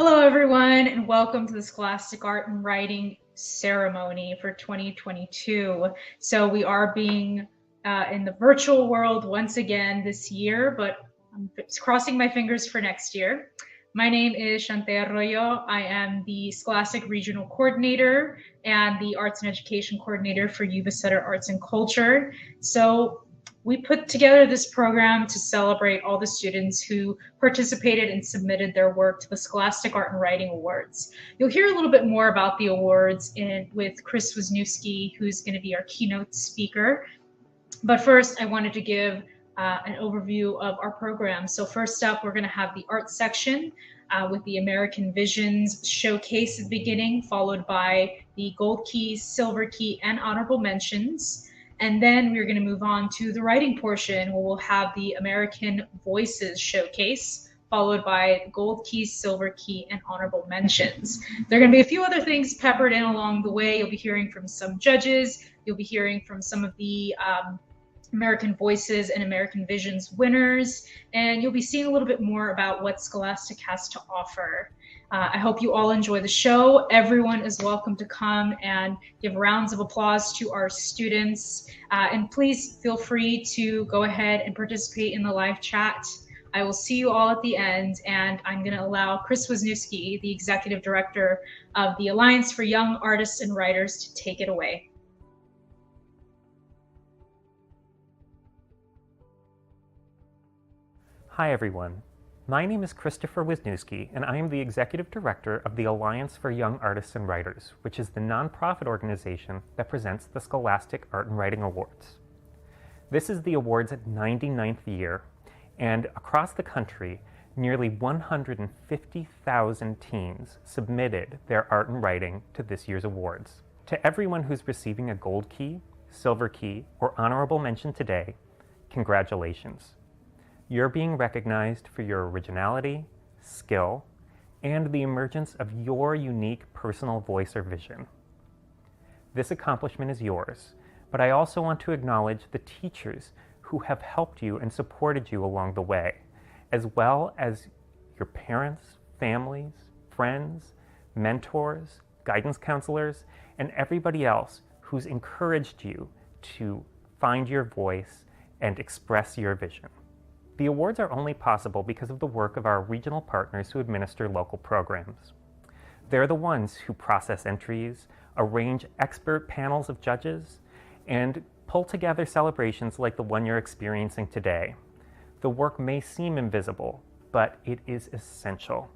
Hello, everyone, and welcome to the Scholastic Art and Writing ceremony for 2022. So we are being in the virtual world once again this year, but I'm crossing my fingers for next year. My name is Shawntay. I am the Scholastic Regional Coordinator and the Arts and Education Coordinator for YubaSutterArts&Culture. So we put together this program to celebrate all the students who participated and submitted their work to the Scholastic Art and Writing Awards. You'll hear a little bit more about the awards with Chris Wisniewski, who's going to be our keynote speaker. But first, I wanted to give an overview of our program. So first up, we're going to have the art section with the American Visions showcase at the beginning, followed by the gold keys, silver key, and honorable mentions. And then we're going to move on to the writing portion, where we'll have the American Voices showcase, followed by gold key, silver key, and honorable mentions. There are going to be a few other things peppered in along the way. You'll be hearing from some judges. You'll be hearing from some of the American Voices and American Visions winners, and you'll be seeing a little bit more about what Scholastic has to offer. I hope you all enjoy the show. Everyone is welcome to come and give rounds of applause to our students. And please feel free to go ahead and participate in the live chat. I will see you all at the end, and I'm going to allow Chris Wisniewski, the Executive Director of the Alliance for Young Artists and Writers, to take it away. Hi everyone, my name is Christopher Wisniewski, and I am the Executive Director of the Alliance for Young Artists and Writers, which is the nonprofit organization that presents the Scholastic Art and Writing Awards. This is the award's 99th year, and across the country, nearly 150,000 teens submitted their art and writing to this year's awards. To everyone who's receiving a gold key, silver key, or honorable mention today, congratulations. You're being recognized for your originality, skill, and the emergence of your unique personal voice or vision. This accomplishment is yours, but I also want to acknowledge the teachers who have helped you and supported you along the way, as well as your parents, families, friends, mentors, guidance counselors, and everybody else who's encouraged you to find your voice and express your vision. The awards are only possible because of the work of our regional partners who administer local programs. They're the ones who process entries, arrange expert panels of judges, and pull together celebrations like the one you're experiencing today. The work may seem invisible, but it is essential.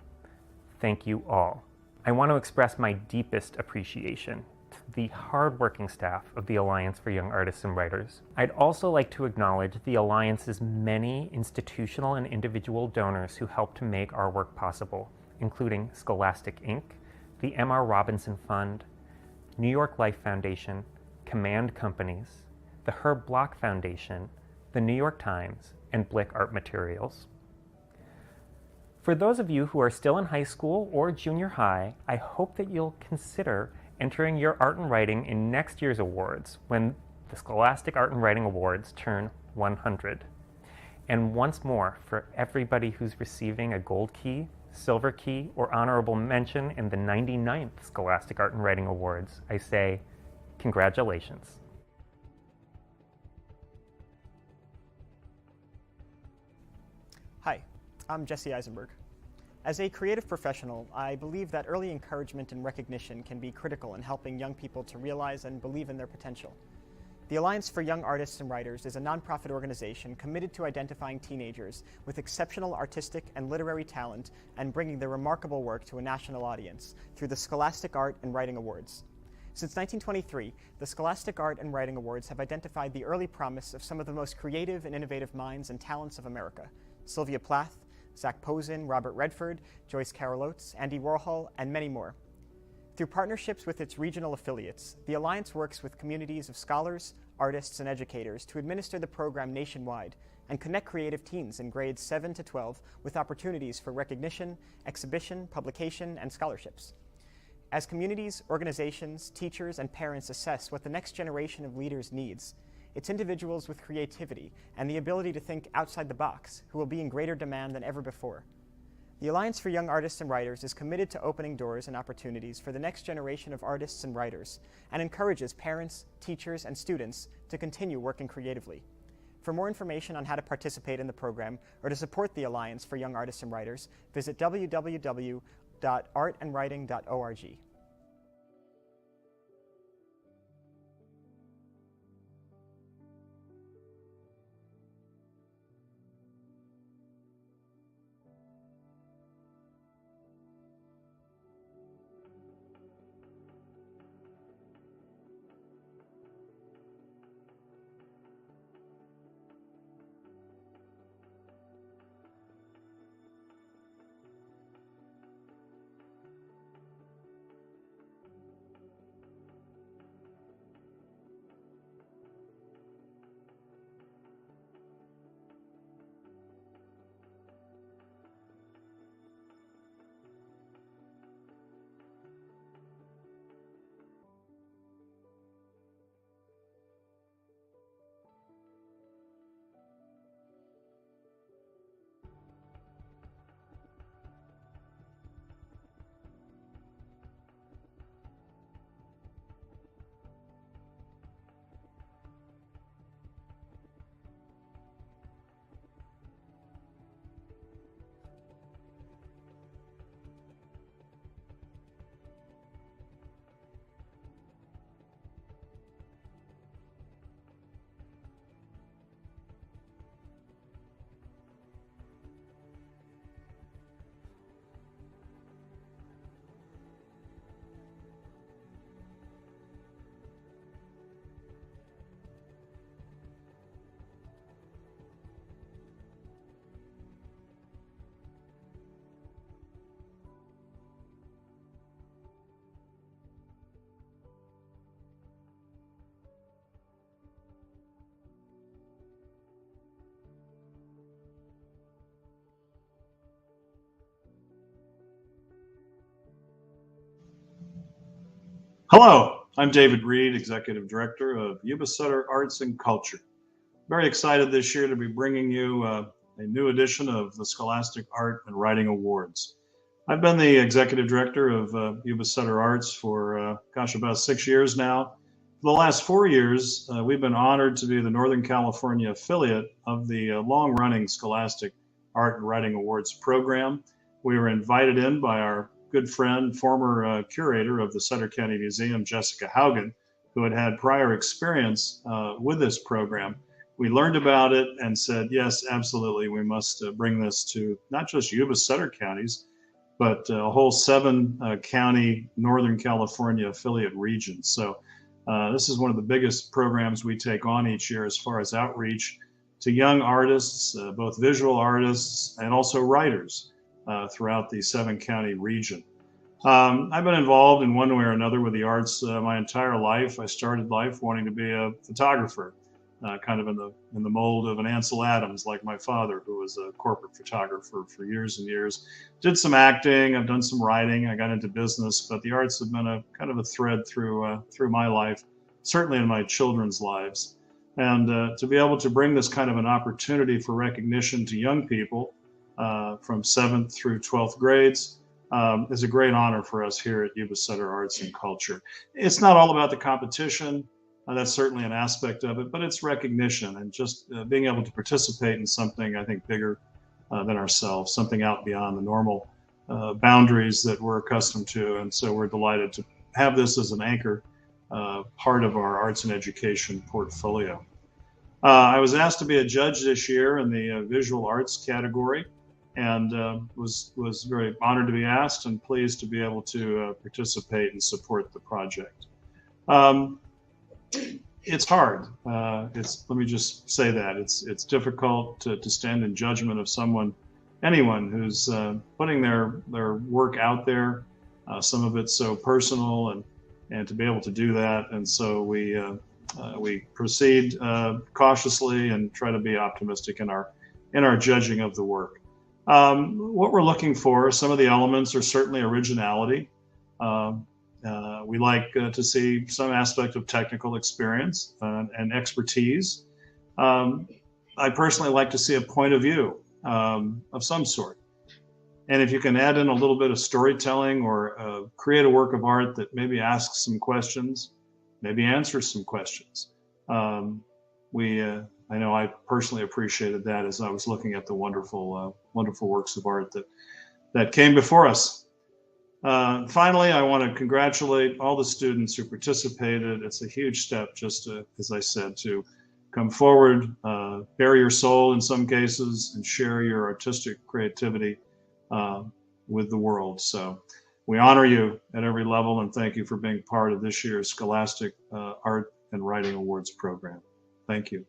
Thank you all. I want to express my deepest appreciation to the hardworking staff of the Alliance for Young Artists and Writers. I'd also like to acknowledge the Alliance's many institutional and individual donors who help to make our work possible, including Scholastic Inc., the M.R. Robinson Fund, New York Life Foundation, Command Companies, the Herb Block Foundation, the New York Times, and Blick Art Materials. For those of you who are still in high school or junior high, I hope that you'll consider entering your art and writing in next year's awards when the Scholastic Art and Writing Awards turn 100. And once more, for everybody who's receiving a gold key, silver key, or honorable mention in the 99th Scholastic Art and Writing Awards, I say, congratulations. Hi, I'm Jesse Eisenberg. As a creative professional, I believe that early encouragement and recognition can be critical in helping young people to realize and believe in their potential. The Alliance for Young Artists and Writers is a nonprofit organization committed to identifying teenagers with exceptional artistic and literary talent and bringing their remarkable work to a national audience through the Scholastic Art and Writing Awards. Since 1923, the Scholastic Art and Writing Awards have identified the early promise of some of the most creative and innovative minds and talents of America: Sylvia Plath, Zach Posen, Robert Redford, Joyce Carol Oates, Andy Warhol, and many more. Through partnerships with its regional affiliates, the Alliance works with communities of scholars, artists, and educators to administer the program nationwide and connect creative teens in grades 7 to 12 with opportunities for recognition, exhibition, publication, and scholarships. As communities, organizations, teachers, and parents assess what the next generation of leaders needs, it's individuals with creativity and the ability to think outside the box who will be in greater demand than ever before. The Alliance for Young Artists and Writers is committed to opening doors and opportunities for the next generation of artists and writers, and encourages parents, teachers, and students to continue working creatively. For more information on how to participate in the program or to support the Alliance for Young Artists and Writers, visit www.artandwriting.org. Hello, I'm David Reed, Executive Director of YubaSutterArts&Culture. Very excited this year to be bringing you a new edition of the Scholastic Art and Writing Awards. I've been the Executive Director of Yuba Sutter Arts for, about 6 years now. For the last 4 years, we've been honored to be the Northern California affiliate of the long-running Scholastic Art and Writing Awards program. We were invited in by our good friend, former curator of the Sutter County Museum, Jessica Haugen, who had had prior experience with this program. We learned about it and said, yes, absolutely, we must bring this to not just Yuba Sutter counties, but a whole 7 county Northern California affiliate regions. So this is one of the biggest programs we take on each year as far as outreach to young artists, both visual artists and also writers throughout the 7 county region. I've been involved in one way or another with the arts my entire life. I started life wanting to be a photographer, kind of in the mold of an Ansel Adams, like my father, who was a corporate photographer for years and years. Did some acting, I've done some writing, I got into business, but the arts have been a kind of a thread through my life, certainly in my children's lives. And to be able to bring this kind of an opportunity for recognition to young people from 7th through 12th grades is a great honor for us here at Yuba Sutter Arts and Culture. It's not all about the competition. That's certainly an aspect of it, but it's recognition and just being able to participate in something, I think, bigger than ourselves, something out beyond the normal boundaries that we're accustomed to. And so we're delighted to have this as an anchor part of our arts and education portfolio. I was asked to be a judge this year in the visual arts category, and was very honored to be asked and pleased to be able to participate and support the project. It's hard. Let me just say that it's difficult to stand in judgment of anyone who's putting their work out there. Some of it's so personal, and to be able to do that, and so we proceed cautiously and try to be optimistic in our judging of the work. What we're looking for, some of the elements are certainly originality. We like to see some aspect of technical experience and expertise. I personally like to see a point of view of some sort. And if you can add in a little bit of storytelling or create a work of art that maybe asks some questions, maybe answers some questions. I know I personally appreciated that as I was looking at the wonderful works of art that came before us. Finally, I want to congratulate all the students who participated. It's a huge step, just to, as I said, to come forward, bare your soul in some cases, and share your artistic creativity with the world. So we honor you at every level, and thank you for being part of this year's Scholastic Art and Writing Awards program. Thank you.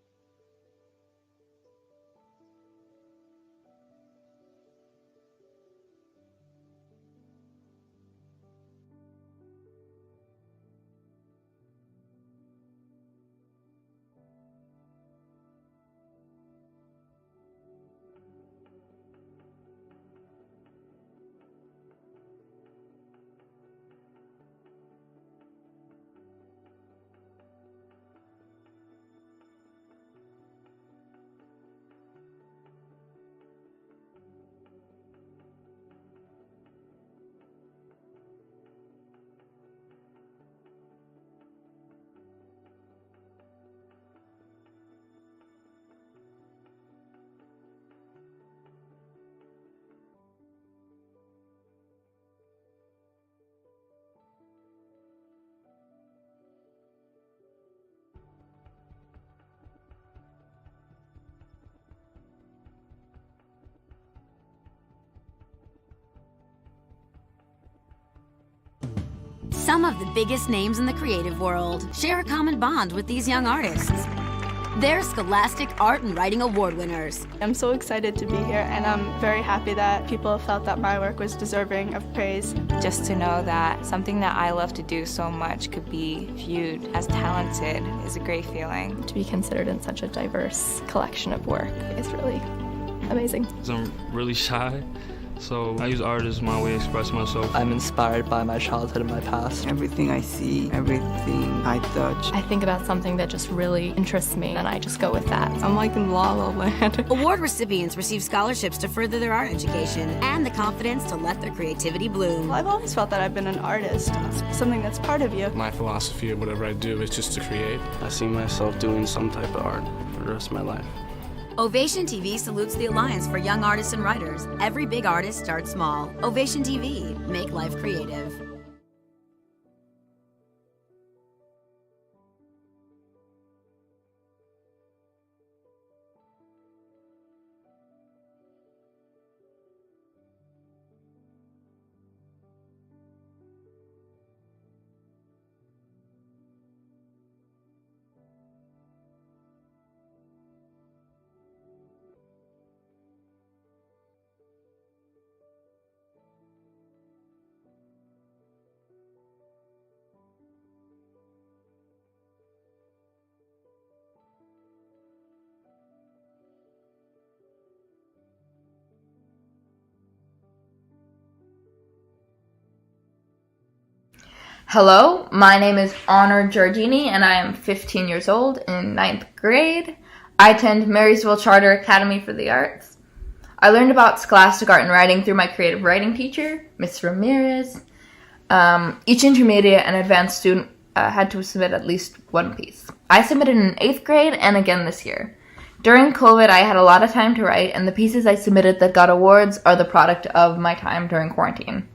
Some of the biggest names in the creative world share a common bond with these young artists. They're Scholastic Art and Writing Award winners. I'm so excited to be here, and I'm very happy that people felt that my work was deserving of praise. Just to know that something that I love to do so much could be viewed as talented is a great feeling. To be considered in such a diverse collection of work is really amazing. I'm really shy, so I use art as my way to express myself. I'm inspired by my childhood and my past. Everything I see, everything I touch. I think about something that just really interests me, and I just go with that. I'm like in La La Land. Award recipients receive scholarships to further their art education and the confidence to let their creativity bloom. I've always felt that I've been an artist, something that's part of you. My philosophy of whatever I do is just to create. I see myself doing some type of art for the rest of my life. Ovation TV salutes the Alliance for Young Artists and Writers. Every big artist starts small. Ovation TV, make life creative. Hello, my name is Giardini, and I am 15 years old in 9th grade. I attend Marysville Charter Academy for the Arts. I learned about Scholastic Art and Writing through my creative writing teacher, Ms. Ramirez. Each intermediate and advanced student had to submit at least one piece. I submitted in 8th grade and again this year. During COVID, I had a lot of time to write, and the pieces I submitted that got awards are the product of my time during quarantine.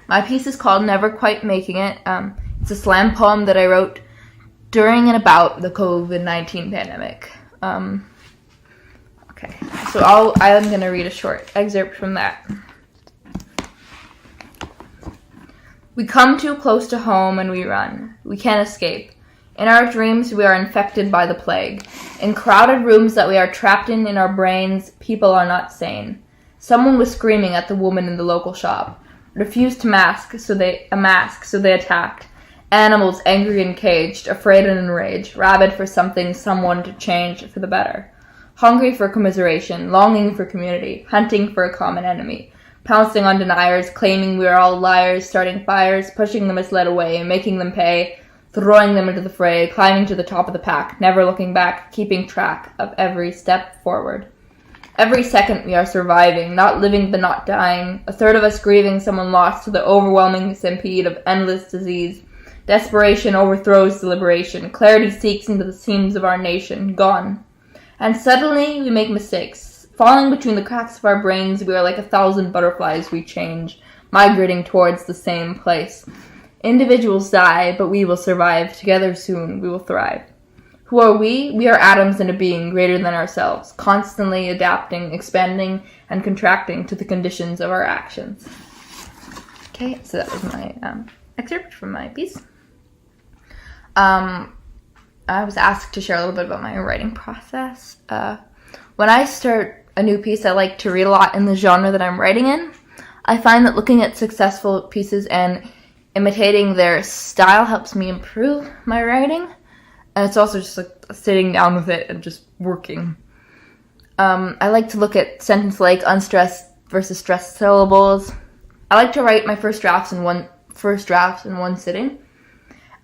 My piece is called Never Quite Making It. It's a slam poem that I wrote during and about the COVID-19 pandemic. Okay, so I'm going to read a short excerpt from that. We come too close to home and we run. We can't escape. In our dreams, we are infected by the plague. In crowded rooms that we are trapped in our brains, people are not sane. Someone was screaming at the woman in the local shop. Refused to mask, so they attacked. Animals angry and caged, afraid and enraged, rabid for someone to change for the better. Hungry for commiseration, longing for community, hunting for a common enemy. Pouncing on deniers, claiming we are all liars, starting fires, pushing the misled away, making them pay, throwing them into the fray, climbing to the top of the pack, never looking back, keeping track of every step forward. Every second we are surviving, not living but not dying, a third of us grieving someone lost to the overwhelming stampede of endless disease. Desperation overthrows deliberation, clarity seeks into the seams of our nation, gone. And suddenly we make mistakes. Falling between the cracks of our brains, we are like 1,000 butterflies we change, migrating towards the same place. Individuals die, but we will survive. Together soon, we will thrive. Who are we? We are atoms in a being greater than ourselves, constantly adapting, expanding, and contracting to the conditions of our actions. Okay, so that was my excerpt from my piece. I was asked to share a little bit about my writing process. When I start a new piece, I like to read a lot in the genre that I'm writing in. I find that looking at successful pieces and imitating their style helps me improve my writing. And it's also just like sitting down with it and just working. I like to look at sentence length, unstressed versus stressed syllables. I like to write my first drafts in one sitting.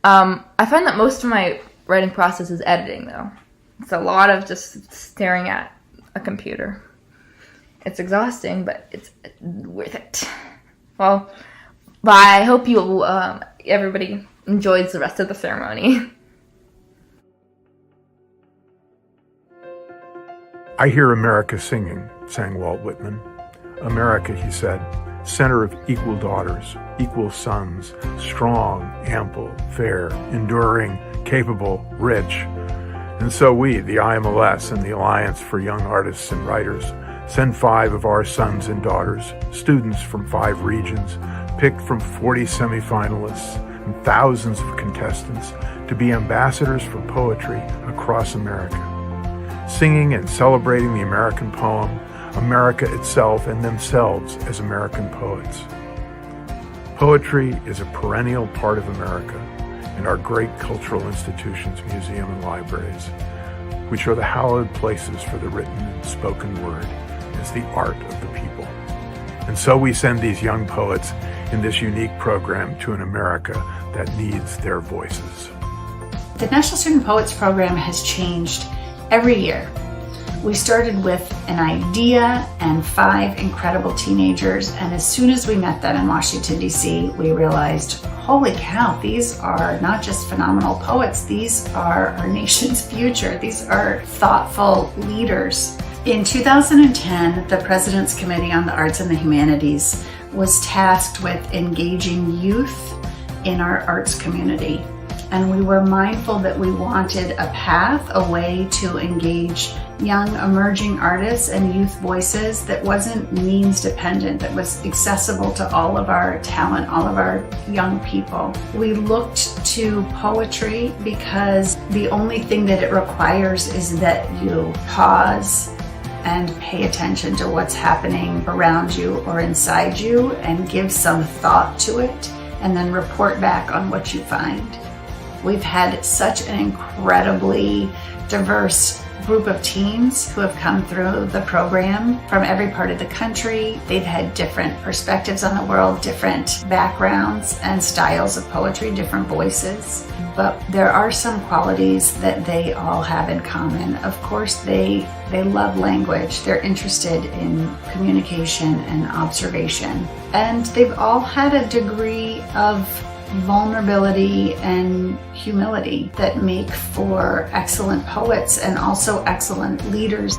I find that most of my writing process is editing, though. It's a lot of just staring at a computer. It's exhausting, but it's worth it. Well, bye. I hope you everybody enjoys the rest of the ceremony. I hear America singing, sang Walt Whitman. America, he said, center of equal daughters, equal sons, strong, ample, fair, enduring, capable, rich. And so we, the IMLS and the Alliance for Young Artists and Writers, send 5 of our sons and daughters, students from 5 regions, picked from 40 semifinalists and thousands of contestants, to be ambassadors for poetry across America, singing and celebrating the American poem, America itself, and themselves as American poets. Poetry is a perennial part of America and our great cultural institutions, museum and libraries, which are the hallowed places for the written and spoken word as the art of the people. And so we send these young poets in this unique program to an America that needs their voices. The National Student Poets Program has changed every year. We started with an idea and 5 incredible teenagers, and as soon as we met them in Washington, D.C., we realized, holy cow, these are not just phenomenal poets, these are our nation's future. These are thoughtful leaders. In 2010, the President's Committee on the Arts and the Humanities was tasked with engaging youth in our arts community. And we were mindful that we wanted a path, a way to engage young emerging artists and youth voices that wasn't means dependent, that was accessible to all of our talent, all of our young people. We looked to poetry because the only thing that it requires is that you pause and pay attention to what's happening around you or inside you and give some thought to it and then report back on what you find. We've had such an incredibly diverse group of teens who have come through the program from every part of the country. They've had different perspectives on the world, different backgrounds and styles of poetry, different voices. But there are some qualities that they all have in common. Of course, they love language. They're interested in communication and observation. And they've all had a degree of vulnerability and humility that make for excellent poets and also excellent leaders.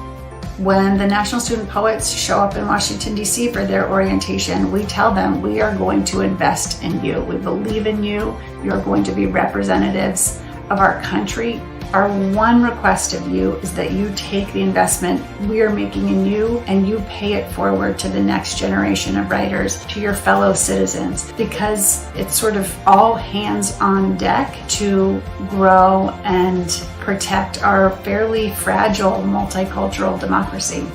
When the National Student Poets show up in Washington, D.C. for their orientation, we tell them we are going to invest in you. We believe in you. You're going to be representatives of our country. Our one request of you is that you take the investment we are making in you and you pay it forward to the next generation of writers, to your fellow citizens, because it's sort of all hands on deck to grow and protect our fairly fragile multicultural democracy.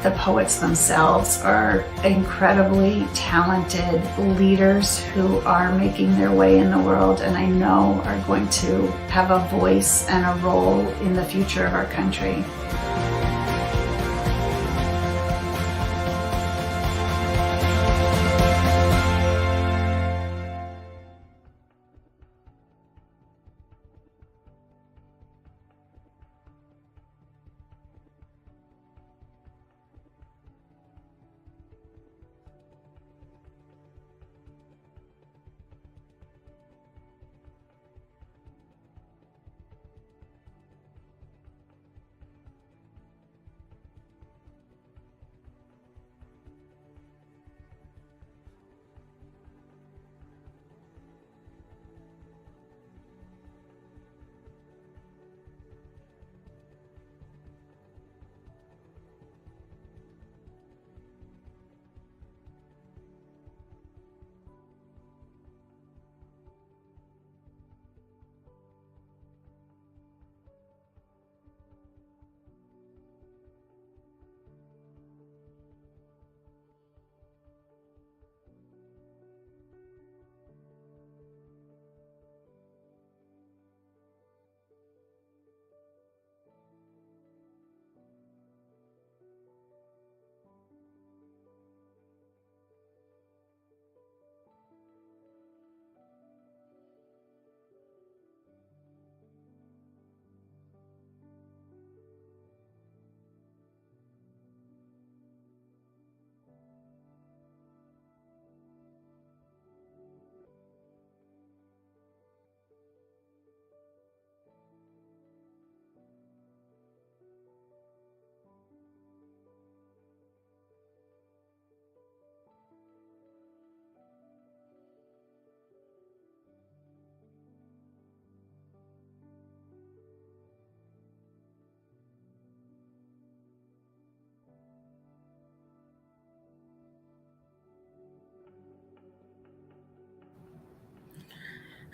The poets themselves are incredibly talented leaders who are making their way in the world and I know are going to have a voice and a role in the future of our country.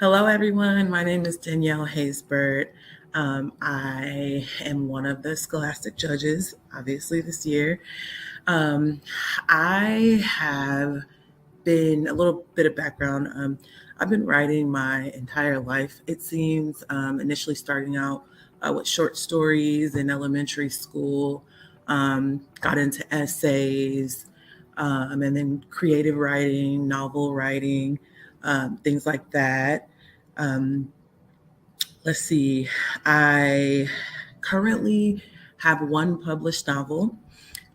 Hello, everyone. My name is Danielle Haysbert. I am one of the Scholastic judges, obviously, this year. I have been a little bit of background. I've been writing my entire life, it seems, initially starting out with short stories in elementary school, got into essays, and then creative writing, novel writing, things like that. Um, let's see, I currently have one published novel.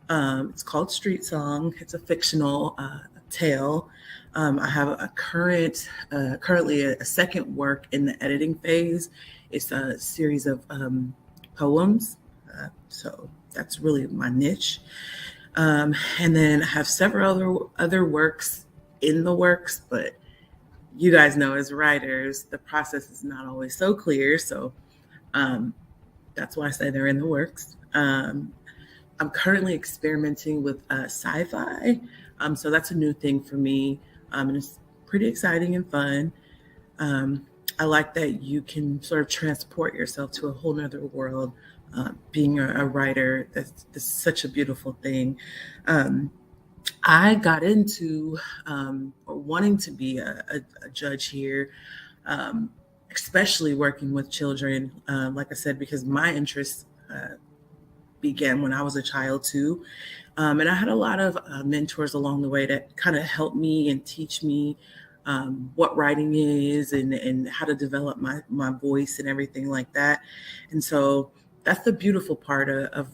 It's called Street Song. It's a fictional tale. I have a currently a second work in the editing phase. It's a series of poems. So that's really my niche. And then I have several other works in the works, but you guys know as writers, the process is not always so clear. So that's why I say they're in the works. I'm currently experimenting with sci-fi. So that's a new thing for me. And it's pretty exciting and fun. I like that you can sort of transport yourself to a whole nother world. Being a writer, that's such a beautiful thing. I got into wanting to be a judge here, especially working with children, like I said, because my interest began when I was a child too. And I had a lot of mentors along the way that kind of helped me and teach me what writing is and how to develop my voice and everything like that. And so that's the beautiful part of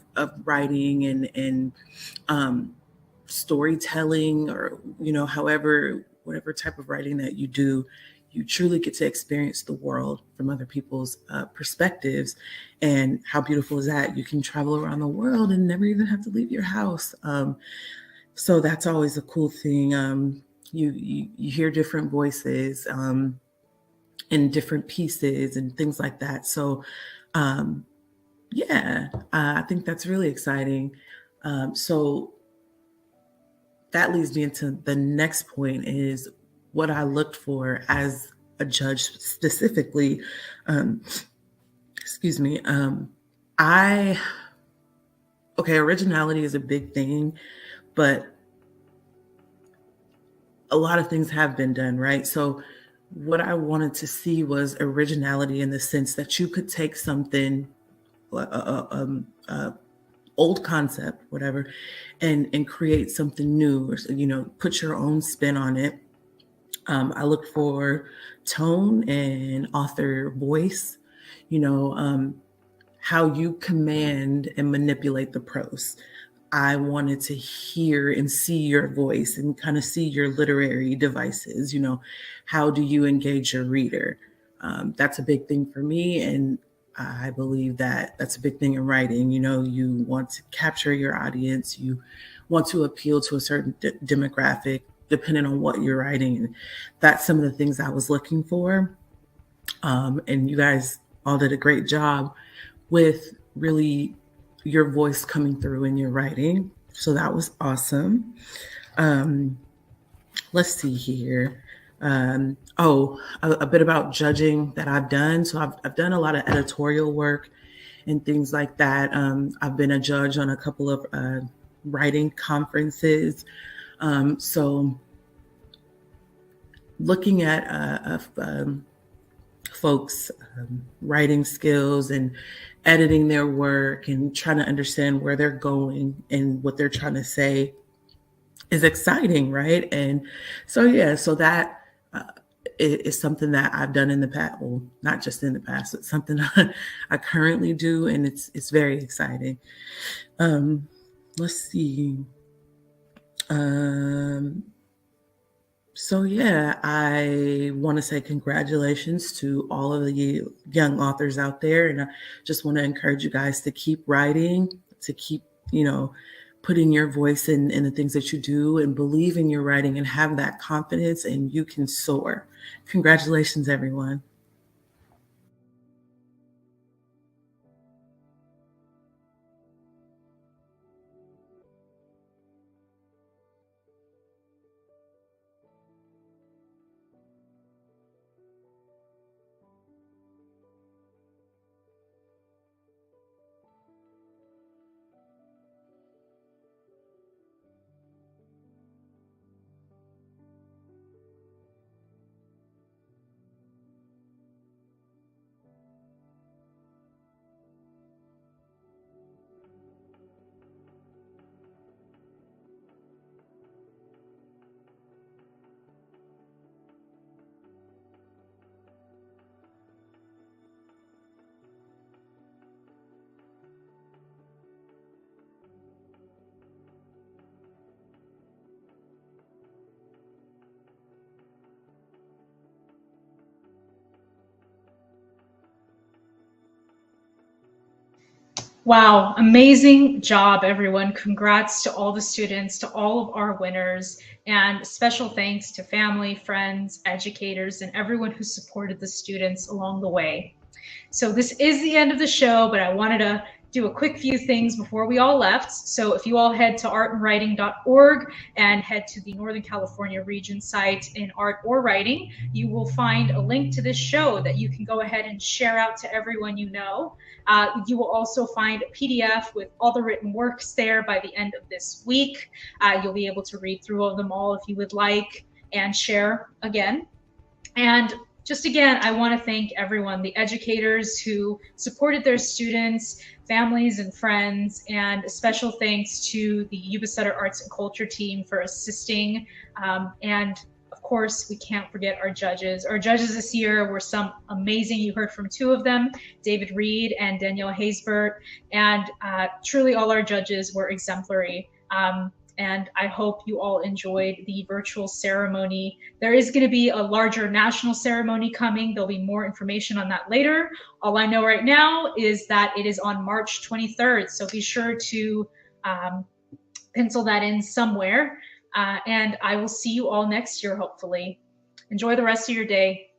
writing and storytelling, or, whatever type of writing that you do, you truly get to experience the world from other people's perspectives. And how beautiful is that? You can travel around the world and never even have to leave your house. So that's always a cool thing. You hear different voices in different pieces and things like that. So I think that's really exciting. So that leads me into the next point, is what I looked for as a judge specifically. Originality is a big thing, but a lot of things have been done, right? So what I wanted to see was originality in the sense that you could take something, old concept, whatever, and create something new, or put your own spin on it. I look for tone and author voice, how you command and manipulate the prose. I wanted to hear and see your voice and kind of see your literary devices. How do you engage your reader? That's a big thing for me, and I believe that that's a big thing in writing. You want to capture your audience. You want to appeal to a certain demographic, depending on what you're writing. And that's some of the things I was looking for. And you guys all did a great job with really your voice coming through in your writing. So that was awesome. Let's see here. A bit about judging that I've done. So I've done a lot of editorial work and things like that. I've been a judge on a couple of writing conferences. So looking at folks' writing skills and editing their work and trying to understand where they're going and what they're trying to say is exciting, right? And so that is something that I've done in the past. Well, not just in the past, it's something I currently do, and it's very exciting. Let's see. I want to say congratulations to all of the young authors out there. And I just want to encourage you guys to keep writing, to keep, putting your voice in the things that you do, and believe in your writing and have that confidence, and you can soar. Congratulations, everyone. Wow, amazing job, everyone. Congrats to all the students, to all of our winners, and special thanks to family, friends, educators, and everyone who supported the students along the way. So this is the end of the show, but I wanted to do a quick few things before we all left. So if you all head to artandwriting.org and head to the Northern California region site in art or writing, you will find a link to this show that you can go ahead and share out to everyone you know. You will also find a PDF with all the written works there by the end of this week. You'll be able to read through them all if you would like and share again. And just again, I want to thank everyone, the educators who supported their students, families and friends, and a special thanks to the Yuba Sutter Arts and Culture team for assisting. And of course, we can't forget our judges. Our judges this year were some amazing, you heard from two of them, David Reed and Danielle Haysbert, and truly all our judges were exemplary. And I hope you all enjoyed the virtual ceremony. There is going to be a larger national ceremony coming. There'll be more information on that later. All I know right now is that it is on March 23rd, so be sure to pencil that in somewhere. And I will see you all next year, hopefully. Enjoy the rest of your day.